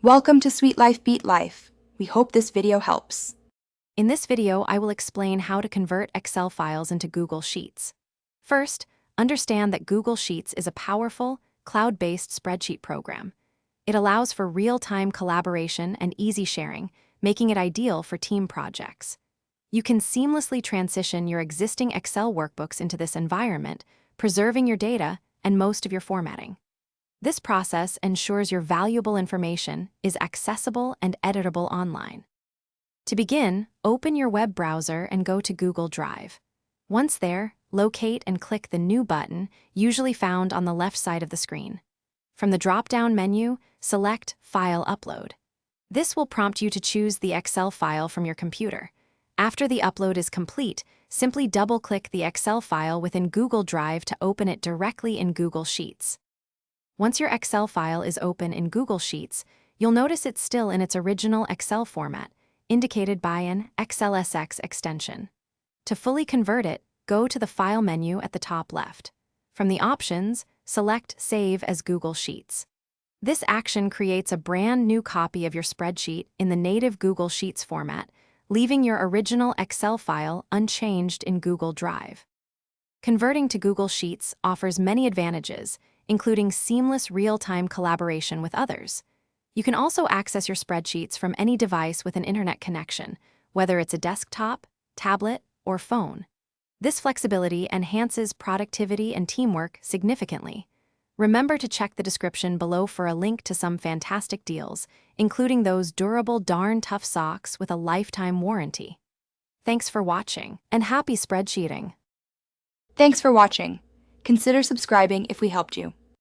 Welcome to Sweet Life Beat Life. We hope this video helps. In this video, I will explain how to convert Excel files into Google Sheets. First, understand that Google Sheets is a powerful, cloud-based spreadsheet program. It allows for real-time collaboration and easy sharing, making it ideal for team projects. You can seamlessly transition your existing Excel workbooks into this environment, preserving your data and most of your formatting. This process ensures your valuable information is accessible and editable online. To begin, open your web browser and go to Google Drive. Once there, locate and click the New button, usually found on the left side of the screen. From the drop-down menu, select File Upload. This will prompt you to choose the Excel file from your computer. After the upload is complete, simply double-click the Excel file within Google Drive to open it directly in Google Sheets. Once your Excel file is open in Google Sheets, you'll notice it's still in its original Excel format, indicated by an XLSX extension. To fully convert it, go to the File menu at the top left. From the options, select Save as Google Sheets. This action creates a brand new copy of your spreadsheet in the native Google Sheets format, leaving your original Excel file unchanged in Google Drive. Converting to Google Sheets offers many advantages, including seamless real-time collaboration with others. You can also access your spreadsheets from any device with an internet connection, whether it's a desktop, tablet, or phone. This flexibility enhances productivity and teamwork significantly. Remember to check the description below for a link to some fantastic deals, including those durable darn tough socks with a lifetime warranty. Thanks for watching, and happy spreadsheeting! Thanks for watching. Consider subscribing if we helped you.